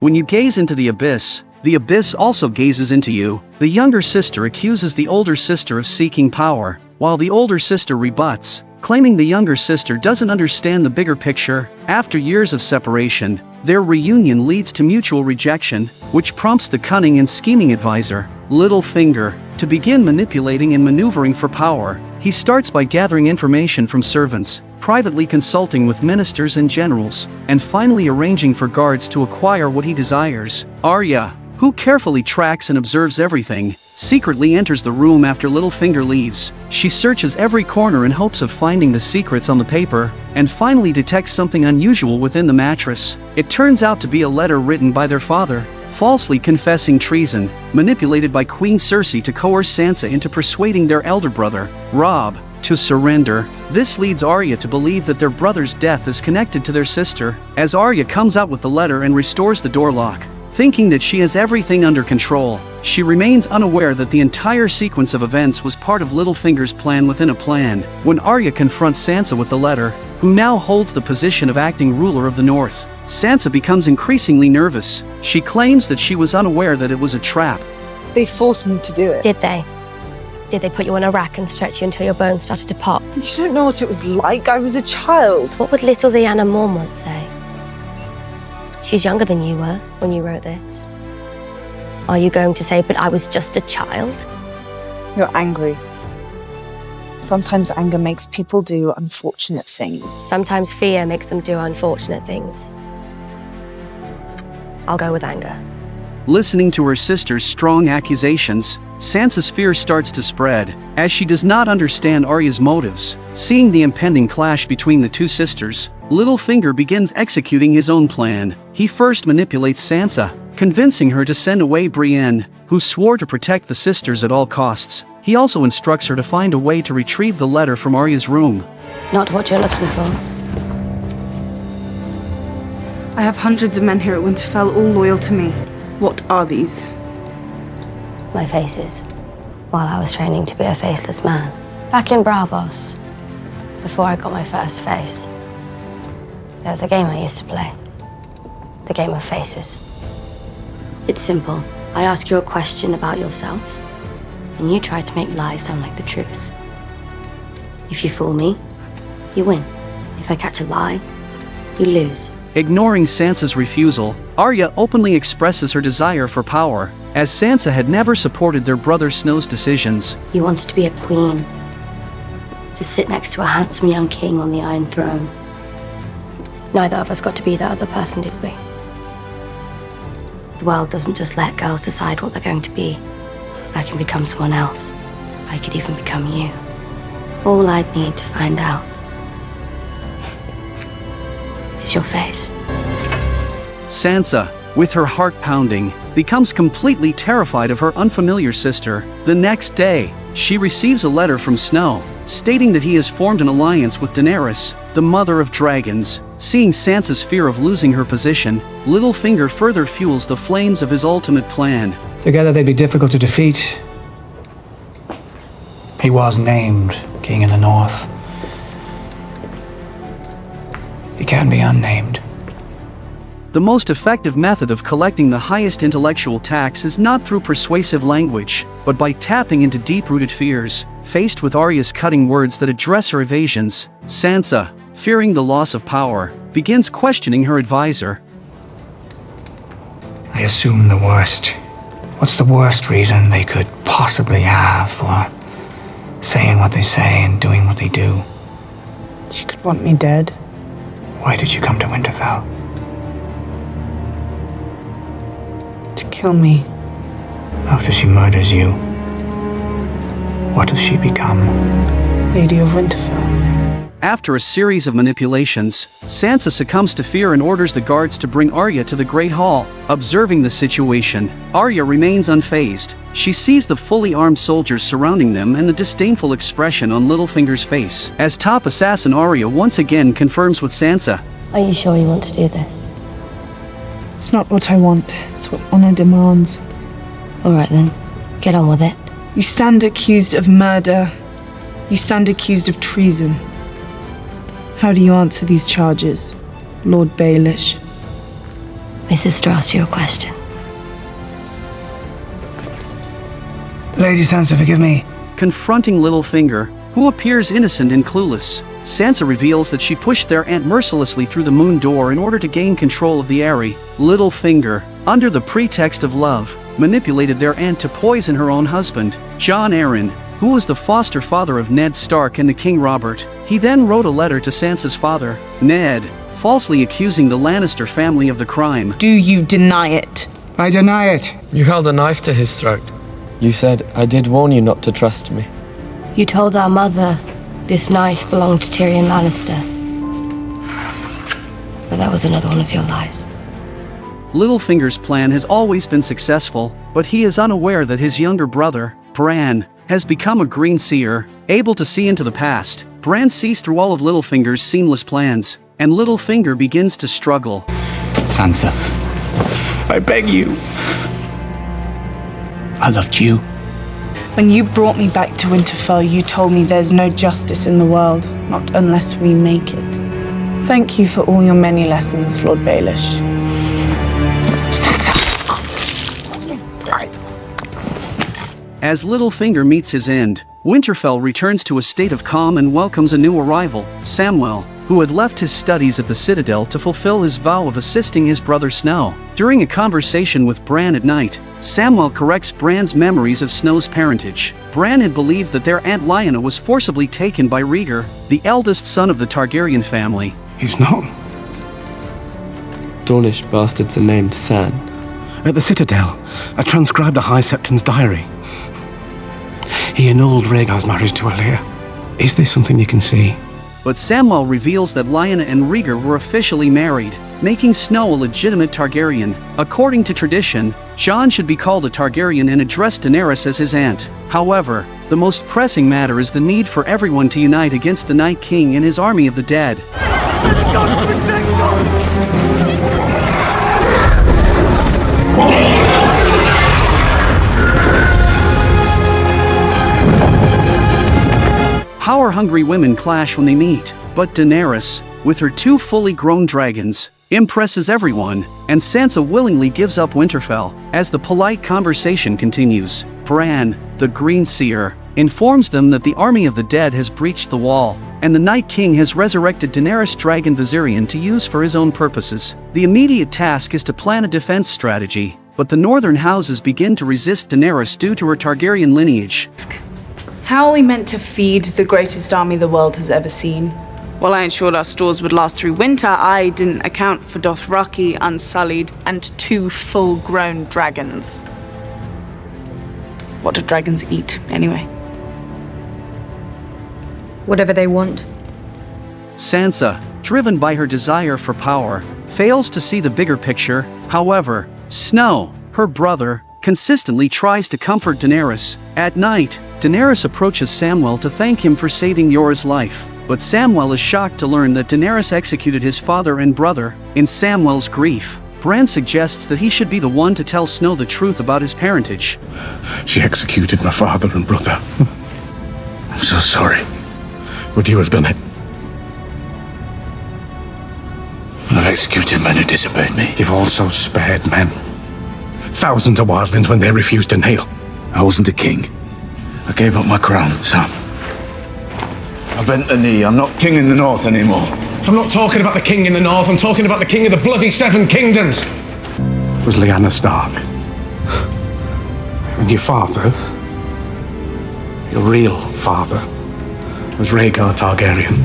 When you gaze into the abyss also gazes into you. The younger sister accuses the older sister of seeking power, while the older sister rebuts, claiming the younger sister doesn't understand the bigger picture. After years of separation, their reunion leads to mutual rejection, which prompts the cunning and scheming advisor, Littlefinger, to begin manipulating and maneuvering for power. He starts by gathering information from servants, privately consulting with ministers and generals, and finally arranging for guards to acquire what he desires. Arya, who carefully tracks and observes everything, secretly enters the room after Littlefinger leaves. She searches every corner in hopes of finding the secrets on the paper, and finally detects something unusual within the mattress. It turns out to be a letter written by their father, falsely confessing treason, manipulated by Queen Cersei to coerce Sansa into persuading their elder brother, Robb, to surrender. This leads Arya to believe that their brother's death is connected to their sister. As Arya comes out with the letter and restores the door lock, thinking that she has everything under control, she remains unaware that the entire sequence of events was part of Littlefinger's plan within a plan. When Arya confronts Sansa with the letter, who now holds the position of acting ruler of the North, Sansa becomes increasingly nervous. She claims that she was unaware that it was a trap. They forced me to do it. Did they? Did they put you on a rack and stretch you until your bones started to pop? You don't know what it was like. I was a child. What would little Lyanna Mormont say? She's younger than you were when you wrote this. Are you going to say, but I was just a child? You're angry. Sometimes anger makes people do unfortunate things. Sometimes fear makes them do unfortunate things. I'll go with anger. Listening to her sister's strong accusations, Sansa's fear starts to spread, as she does not understand Arya's motives. Seeing the impending clash between the two sisters, Littlefinger begins executing his own plan. He first manipulates Sansa, convincing her to send away Brienne, who swore to protect the sisters at all costs. He also instructs her to find a way to retrieve the letter from Arya's room. Not what you're looking for. I have hundreds of men here at Winterfell, all loyal to me. What are these? My faces, while I was training to be a faceless man. Back in Bravos, before I got my first face, there was a game I used to play. The game of faces. It's simple. I ask you a question about yourself, and you try to make lies sound like the truth. If you fool me, you win. If I catch a lie, you lose. Ignoring Sansa's refusal, Arya openly expresses her desire for power, as Sansa had never supported their brother Snow's decisions. You wanted to be a queen, to sit next to a handsome young king on the Iron Throne. Neither of us got to be that other person, did we? The world doesn't just let girls decide what they're going to be. I can become someone else. I could even become you. All I'd need to find out is your face. Sansa, with her heart pounding, becomes completely terrified of her unfamiliar sister. The next day, she receives a letter from Snow, stating that he has formed an alliance with Daenerys, the mother of dragons. Seeing Sansa's fear of losing her position, Littlefinger further fuels the flames of his ultimate plan. Together they'd be difficult to defeat. He was named King in the North. He can be unnamed. The most effective method of collecting the highest intellectual tax is not through persuasive language, but by tapping into deep-rooted fears. Faced with Arya's cutting words that address her evasions, Sansa, fearing the loss of power, begins questioning her advisor. I assume the worst. What's the worst reason they could possibly have for saying what they say and doing what they do? She could want me dead. Why did you come to Winterfell? To kill me. After she murders you, what does she become? Lady of Winterfell. After a series of manipulations, Sansa succumbs to fear and orders the guards to bring Arya to the Great Hall. Observing the situation, Arya remains unfazed. She sees the fully armed soldiers surrounding them and the disdainful expression on Littlefinger's face. As top assassin, Arya once again confirms with Sansa. Are you sure you want to do this? It's not what I want. It's what honor demands. All right then, get on with it. You stand accused of murder. You stand accused of treason. How do you answer these charges, Lord Baelish? My sister asked you a question. Lady Sansa, forgive me. Confronting Littlefinger, who appears innocent and clueless, Sansa reveals that she pushed their aunt mercilessly through the moon door in order to gain control of the Eyrie. Littlefinger, under the pretext of love, manipulated their aunt to poison her own husband, Jon Arryn, who was the foster father of Ned Stark and the King Robert. He then wrote a letter to Sansa's father, Ned, falsely accusing the Lannister family of the crime. Do you deny it? I deny it. You held a knife to his throat. You said, I did warn you not to trust me. You told our mother this knife belonged to Tyrion Lannister. But that was another one of your lies. Littlefinger's plan has always been successful, but he is unaware that his younger brother, Bran, has become a green seer, able to see into the past. Bran sees through all of Littlefinger's seamless plans, and Littlefinger begins to struggle. Sansa, I beg you. I loved you. When you brought me back to Winterfell, you told me there's no justice in the world, not unless we make it. Thank you for all your many lessons, Lord Baelish. As Littlefinger meets his end, Winterfell returns to a state of calm and welcomes a new arrival, Samwell, who had left his studies at the Citadel to fulfill his vow of assisting his brother Snow. During a conversation with Bran at night, Samwell corrects Bran's memories of Snow's parentage. Bran had believed that their Aunt Lyanna was forcibly taken by Rhaegar, the eldest son of the Targaryen family. He's not. Dornish bastards are named San. At the Citadel, I transcribed a High Septon's diary. He annulled Rhaegar's marriage to Alyr. Is this something you can see? But Samwell reveals that Lyanna and Rhaegar were officially married, making Snow a legitimate Targaryen. According to tradition, Jon should be called a Targaryen and address Daenerys as his aunt. However, the most pressing matter is the need for everyone to unite against the Night King and his army of the dead. Power-hungry women clash when they meet, but Daenerys, with her two fully grown dragons, impresses everyone, and Sansa willingly gives up Winterfell. As the polite conversation continues, Bran, the Green Seer, informs them that the army of the dead has breached the wall, and the Night King has resurrected Daenerys' dragon Viserion to use for his own purposes. The immediate task is to plan a defense strategy, but the northern houses begin to resist Daenerys due to her Targaryen lineage. How are we meant to feed the greatest army the world has ever seen? While I ensured our stores would last through winter, I didn't account for Dothraki, Unsullied, and 2 full-grown dragons. What do dragons eat, anyway? Whatever they want. Sansa, driven by her desire for power, fails to see the bigger picture. However, Snow, her brother, consistently tries to comfort Daenerys. At night, Daenerys approaches Samwell to thank him for saving Yora's life, but Samwell is shocked to learn that Daenerys executed his father and brother. In Samwell's grief, Bran suggests that he should be the one to tell Snow the truth about his parentage. She executed my father and brother. I'm so sorry. Would you have done it? I've executed men who disobeyed me. You've also spared men. Thousands of wildlings when they refused to kneel. I wasn't a king. I gave up my crown, Sam. I bent the knee. I'm not king in the north anymore. I'm not talking about the king in the north. I'm talking about the king of the bloody 7 kingdoms. It was Lyanna Stark. And your father, your real father, was Rhaegar Targaryen.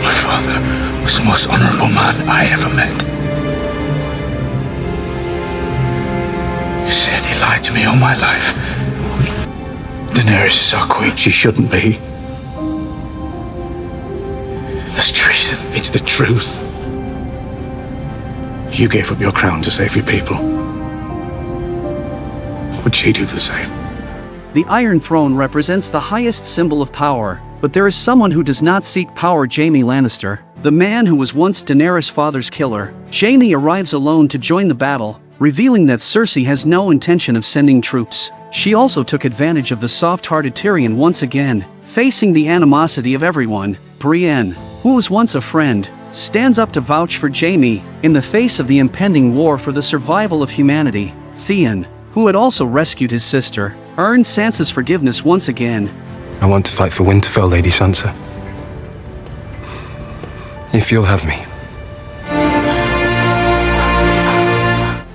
My father was the most honorable man I ever met. You said he lied to me all my life. Daenerys is our queen. She shouldn't be. That's treason. It's the truth. You gave up your crown to save your people. Would she do the same? The Iron Throne represents the highest symbol of power, but there is someone who does not seek power: Jaime Lannister, the man who was once Daenerys' father's killer. Jaime arrives alone to join the battle, revealing that Cersei has no intention of sending troops. She also took advantage of the soft-hearted Tyrion once again, facing the animosity of everyone. Brienne, who was once a friend, stands up to vouch for Jaime in the face of the impending war for the survival of humanity. Theon, who had also rescued his sister, earned Sansa's forgiveness once again. I want to fight for Winterfell, Lady Sansa. If you'll have me.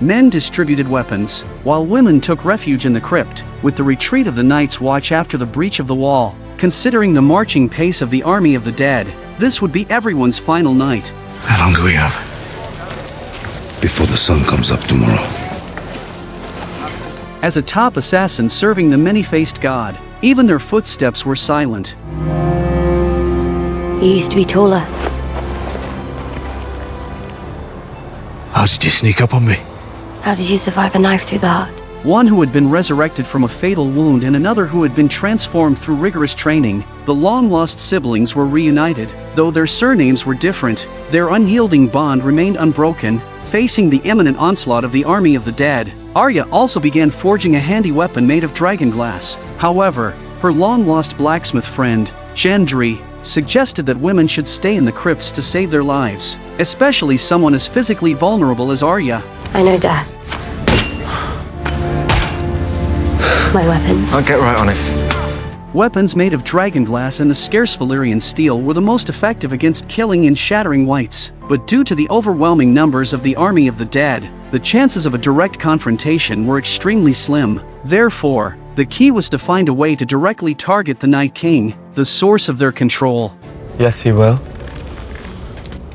Men distributed weapons, while women took refuge in the crypt, with the retreat of the Night's Watch after the breach of the wall. Considering the marching pace of the army of the dead, this would be everyone's final night. How long do we have? Before the sun comes up tomorrow. As a top assassin serving the many-faced god, even their footsteps were silent. You used to be taller. How did you sneak up on me? How did you survive a knife through the heart? One who had been resurrected from a fatal wound and another who had been transformed through rigorous training, the long-lost siblings were reunited. Though their surnames were different, their unyielding bond remained unbroken. Facing the imminent onslaught of the army of the dead, Arya also began forging a handy weapon made of dragon glass. However, her long-lost blacksmith friend, Gendry, suggested that women should stay in the crypts to save their lives, especially someone as physically vulnerable as Arya. I know death. My weapon. I'll get right on it. Weapons made of dragon glass and the scarce Valyrian steel were the most effective against killing and shattering wights, but due to the overwhelming numbers of the army of the dead, the chances of a direct confrontation were extremely slim. Therefore, the key was to find a way to directly target the Night King, the source of their control. Yes, he will.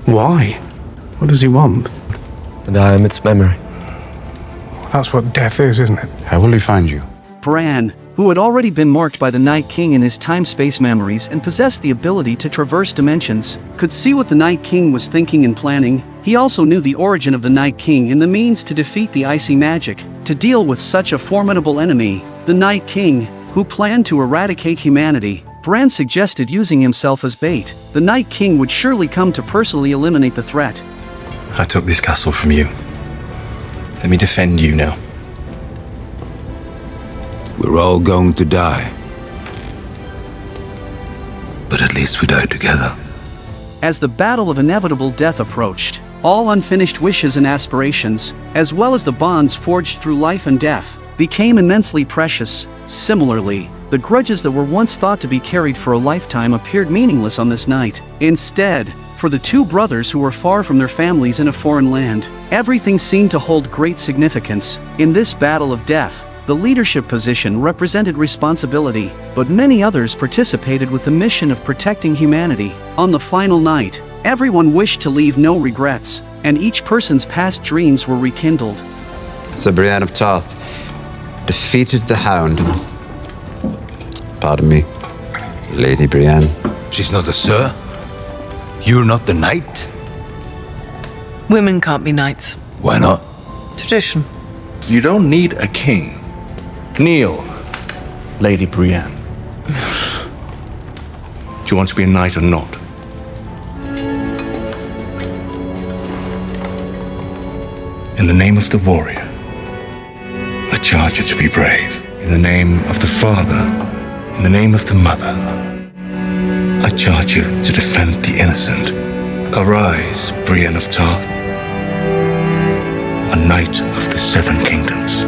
Why? What does he want? And I am its memory. That's what death is, isn't it? How will he find you? Bran, who had already been marked by the Night King in his time-space memories and possessed the ability to traverse dimensions, could see what the Night King was thinking and planning. He also knew the origin of the Night King and the means to defeat the icy magic. To deal with such a formidable enemy, the Night King, who planned to eradicate humanity, Bran suggested using himself as bait. The Night King would surely come to personally eliminate the threat. I took this castle from you. Let me defend you now. We're all going to die. But at least we die together. As the battle of inevitable death approached, all unfinished wishes and aspirations, as well as the bonds forged through life and death, became immensely precious. Similarly, the grudges that were once thought to be carried for a lifetime appeared meaningless on this night. Instead, for the two brothers who were far from their families in a foreign land, everything seemed to hold great significance. In this battle of death, the leadership position represented responsibility, but many others participated with the mission of protecting humanity. On the final night, everyone wished to leave no regrets, and each person's past dreams were rekindled. Sir Brienne of Tarth defeated the Hound. Pardon me, Lady Brienne. She's not a sir. You're not the knight. Women can't be knights. Why not? Tradition. You don't need a king. Kneel, Lady Brienne. Do you want to be a knight or not? In the name of the warrior, I charge you to be brave. In the name of the father, in the name of the mother, I charge you to defend the innocent. Arise, Brienne of Tarth, a knight of the Seven Kingdoms.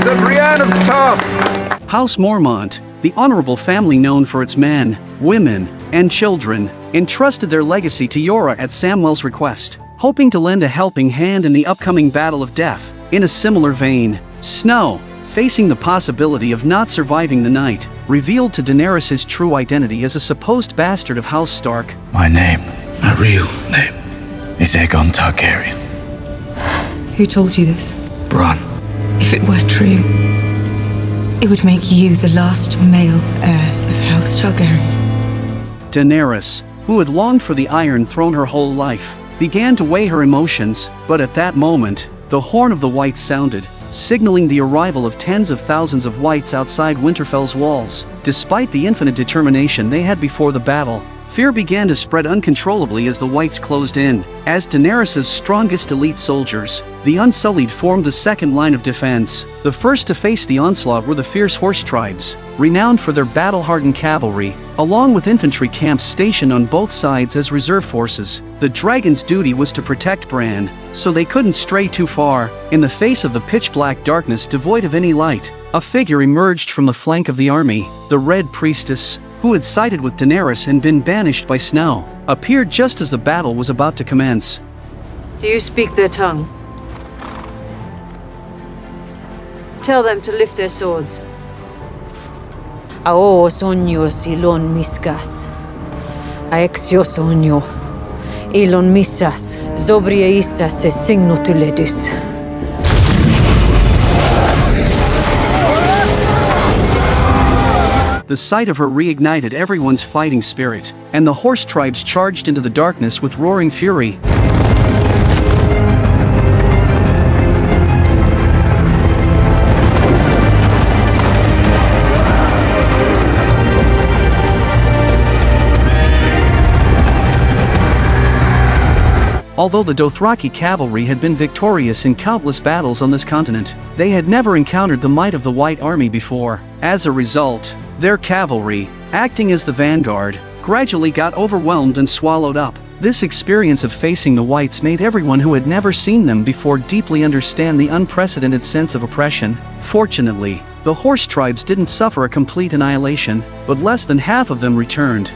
Sir Brienne of Tarth! House Mormont, the honorable family known for its men, women, and children, entrusted their legacy to Yora at Samwell's request, hoping to lend a helping hand in the upcoming battle of death. In a similar vein, Snow, facing the possibility of not surviving the night, revealed to Daenerys his true identity as a supposed bastard of House Stark. My name, my real name, is Aegon Targaryen. Who told you this? Bronn. If it were true, it would make you the last male heir of House Targaryen. Daenerys, who had longed for the Iron Throne her whole life, began to weigh her emotions, but at that moment, the Horn of the Whites sounded, signaling the arrival of tens of thousands of Whites outside Winterfell's walls. Despite the infinite determination they had before the battle, Fear began to spread uncontrollably as the Whites closed in. As Daenerys' strongest elite soldiers, the Unsullied formed the second line of defense. The first to face the onslaught were the fierce horse tribes, renowned for their battle-hardened cavalry, along with infantry camps stationed on both sides as reserve forces. The dragons' duty was to protect Bran, so they couldn't stray too far. In the face of the pitch-black darkness devoid of any light, a figure emerged from the flank of the army. The Red Priestess, who had sided with Daenerys and been banished by Snow, appeared just as the battle was about to commence. Do you speak their tongue? Tell them to lift their swords. Ao sonios ilon miskas. Aexio sonio. Ilon misas. Zobrie isas e signo tuledus. The sight of her reignited everyone's fighting spirit, and the horse tribes charged into the darkness with roaring fury. Although the Dothraki cavalry had been victorious in countless battles on this continent, they had never encountered the might of the White Army before. As a result, their cavalry, acting as the vanguard, gradually got overwhelmed and swallowed up. This experience of facing the Whites made everyone who had never seen them before deeply understand the unprecedented sense of oppression. Fortunately, the horse tribes didn't suffer a complete annihilation, but less than half of them returned.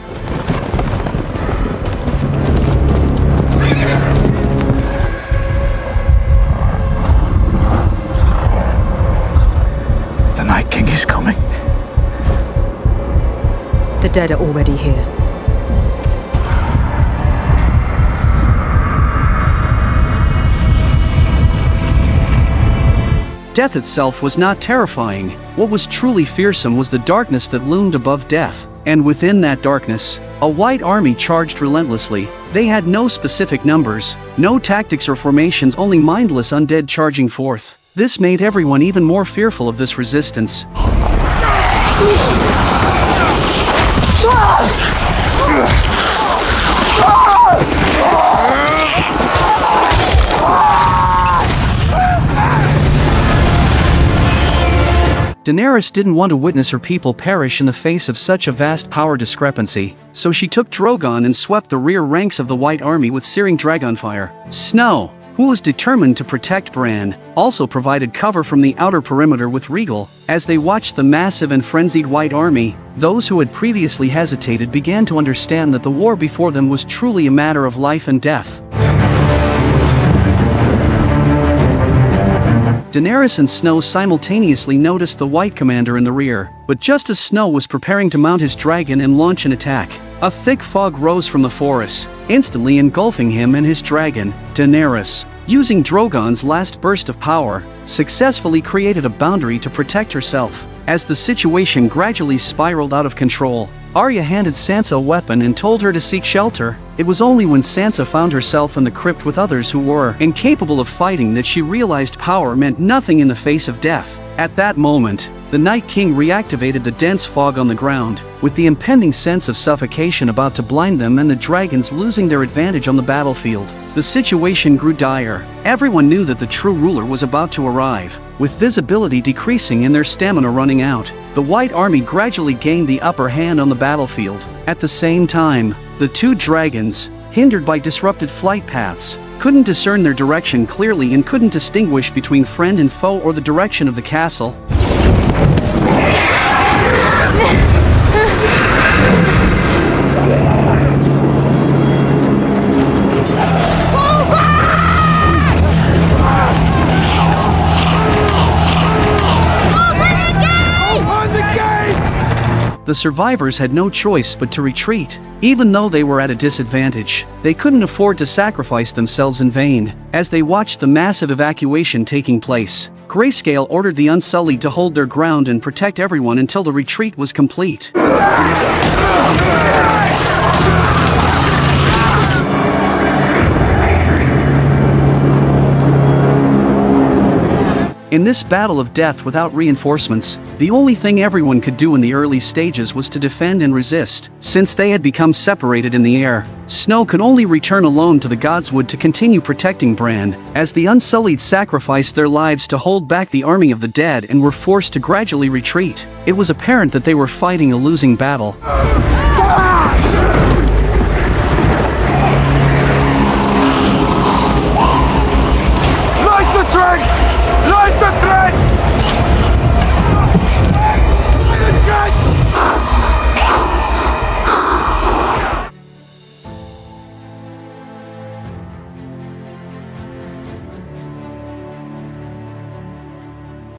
The Night King is coming. The dead are already here. Death itself was not terrifying. What was truly fearsome was the darkness that loomed above death. And within that darkness, a White Army charged relentlessly. They had no specific numbers, no tactics or formations, only mindless undead charging forth. This made everyone even more fearful of this resistance. Daenerys didn't want to witness her people perish in the face of such a vast power discrepancy, so she took Drogon and swept the rear ranks of the White Army with searing dragonfire. Snow, who was determined to protect Bran, also provided cover from the outer perimeter with Rhaegal. As they watched the massive and frenzied White Army, those who had previously hesitated began to understand that the war before them was truly a matter of life and death. Daenerys and Snow simultaneously noticed the White Commander in the rear, but just as Snow was preparing to mount his dragon and launch an attack, a thick fog rose from the forest, instantly engulfing him and his dragon. Daenerys, using Drogon's last burst of power, successfully created a boundary to protect herself. As the situation gradually spiraled out of control, Arya handed Sansa a weapon and told her to seek shelter. It was only when Sansa found herself in the crypt with others who were incapable of fighting that she realized power meant nothing in the face of death. At that moment, the Night King reactivated the dense fog on the ground, with the impending sense of suffocation about to blind them and the dragons losing their advantage on the battlefield. The situation grew dire. Everyone knew that the true ruler was about to arrive. With visibility decreasing and their stamina running out, the White Army gradually gained the upper hand on the battlefield. At the same time, the two dragons, hindered by disrupted flight paths, couldn't discern their direction clearly and couldn't distinguish between friend and foe or the direction of the castle. The survivors had no choice but to retreat. Even though they were at a disadvantage, they couldn't afford to sacrifice themselves in vain. As they watched the massive evacuation taking place, Grayscale ordered the Unsullied to hold their ground and protect everyone until the retreat was complete. In this battle of death without reinforcements, the only thing everyone could do in the early stages was to defend and resist. Since they had become separated in the air, Snow could only return alone to the Godswood to continue protecting Bran, as the Unsullied sacrificed their lives to hold back the army of the dead and were forced to gradually retreat. It was apparent that they were fighting a losing battle.